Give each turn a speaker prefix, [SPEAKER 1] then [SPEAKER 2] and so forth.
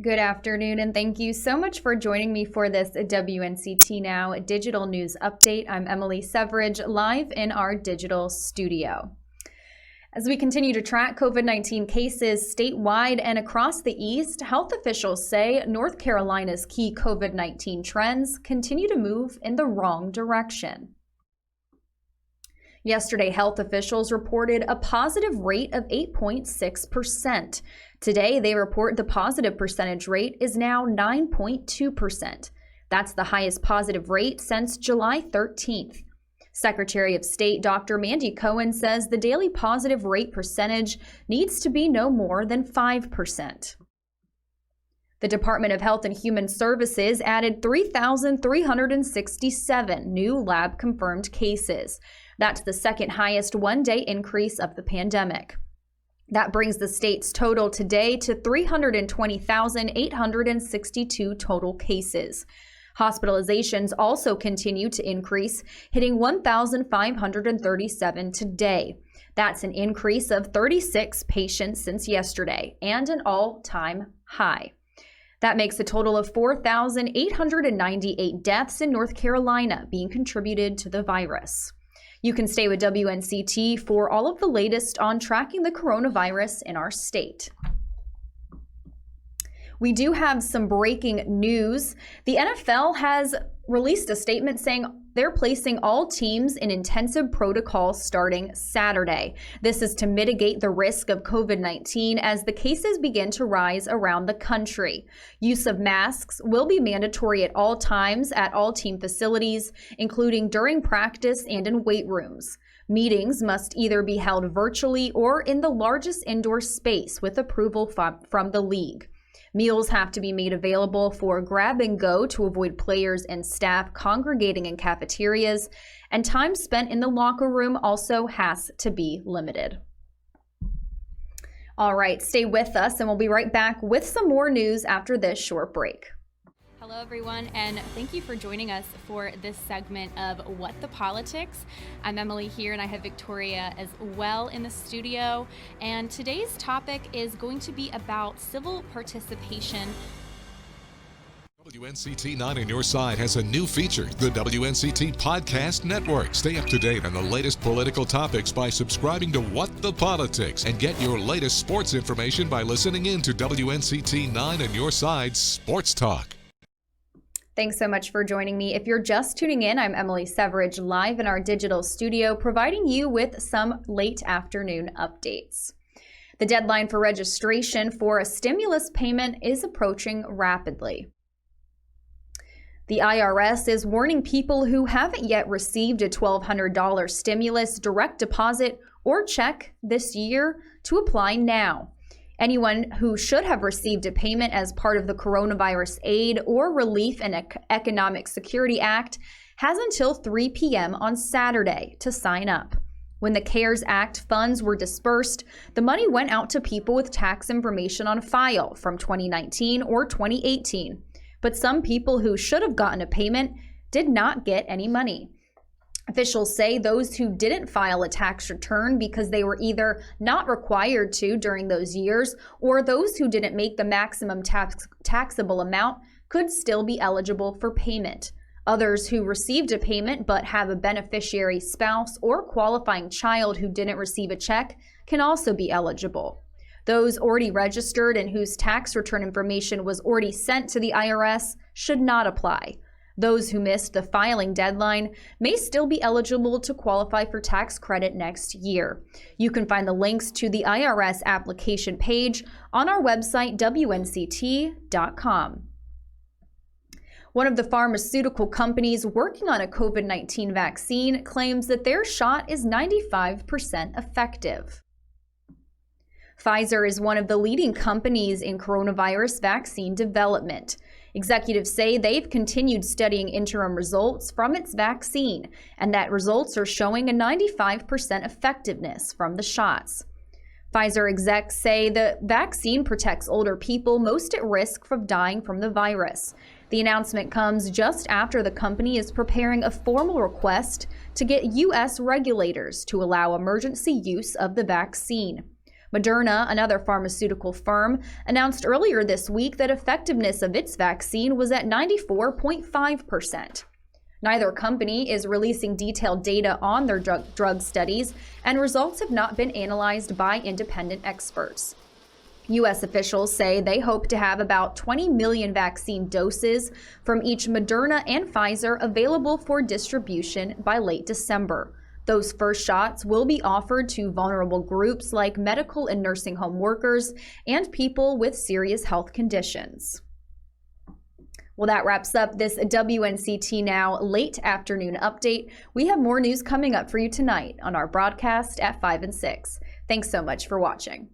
[SPEAKER 1] Good afternoon, and thank you so much for joining me for this WNCT Now digital news update. I'm Emily Severidge, live in our digital studio. As we continue to track COVID-19 cases statewide and across the East, health officials say North Carolina's key COVID-19 trends continue to move in the wrong direction. Yesterday, health officials reported a positive rate of 8.6%. Today, they report the positive percentage rate is now 9.2%. That's the highest positive rate since July 13th. Secretary of State Dr. Mandy Cohen says the daily positive rate percentage needs to be no more than 5%. The Department of Health and Human Services added 3,367 new lab-confirmed cases. That's the second highest one-day increase of the pandemic. That brings the state's total today to 320,862 total cases. Hospitalizations also continue to increase, hitting 1,537 today. That's an increase of 36 patients since yesterday and an all-time high. That makes a total of 4,898 deaths in North Carolina being contributed to the virus. You can stay with WNCT for all of the latest on tracking the coronavirus in our state. We do have some breaking news. The NFL has released a statement saying they're placing all teams in intensive protocol starting Saturday. This is to mitigate the risk of COVID-19 as the cases begin to rise around the country. Use of masks will be mandatory at all times at all team facilities, including during practice and in weight rooms. Meetings must either be held virtually or in the largest indoor space with approval from the league. Meals have to be made available for grab and go to avoid players and staff congregating in cafeterias, and time spent in the locker room also has to be limited. All right, stay with us and we'll be right back with some more news after this short break.
[SPEAKER 2] Hello everyone, and thank you for joining us for this segment of What the Politics. I'm Emily here and I have Victoria as well in the studio, and today's topic is going to be about civil participation.
[SPEAKER 3] WNCT 9 on your side has a new feature, the WNCT Podcast Network. Stay up to date on the latest political topics by subscribing to What the Politics, and get your latest sports information by listening in to WNCT 9 on your side Sports Talk.
[SPEAKER 1] Thanks so much for joining me. If you're just tuning in, I'm Emily Severidge, live in our digital studio, providing you with some late afternoon updates. The deadline for registration for a stimulus payment is approaching rapidly. The IRS is warning people who haven't yet received a $1,200 stimulus direct deposit or check this year to apply now. Anyone who should have received a payment as part of the Coronavirus Aid or Relief and Economic Security Act has until 3 p.m. on Saturday to sign up. When the CARES Act funds were dispersed, the money went out to people with tax information on file from 2019 or 2018. But some people who should have gotten a payment did not get any money. Officials say those who didn't file a tax return because they were either not required to during those years, or those who didn't make the maximum taxable amount could still be eligible for payment. Others who received a payment but have a beneficiary spouse or qualifying child who didn't receive a check can also be eligible. Those already registered and whose tax return information was already sent to the IRS should not apply. Those who missed the filing deadline may still be eligible to qualify for tax credit next year. You can find the links to the IRS application page on our website, WNCT.com. One of the pharmaceutical companies working on a COVID-19 vaccine claims that their shot is 95% effective. Pfizer is one of the leading companies in coronavirus vaccine development. Executives say they've continued studying interim results from its vaccine, and that results are showing a 95% effectiveness from the shots. Pfizer execs say the vaccine protects older people most at risk from dying from the virus. The announcement comes just after the company is preparing a formal request to get U.S. regulators to allow emergency use of the vaccine. Moderna, another pharmaceutical firm, announced earlier this week that effectiveness of its vaccine was at 94.5%. Neither company is releasing detailed data on their drug studies, and results have not been analyzed by independent experts. U.S. officials say they hope to have about 20 million vaccine doses from each Moderna and Pfizer available for distribution by late December. Those first shots will be offered to vulnerable groups like medical and nursing home workers and people with serious health conditions. Well, that wraps up this WNCT Now late afternoon update. We have more news coming up for you tonight on our broadcast at 5 and 6. Thanks so much for watching.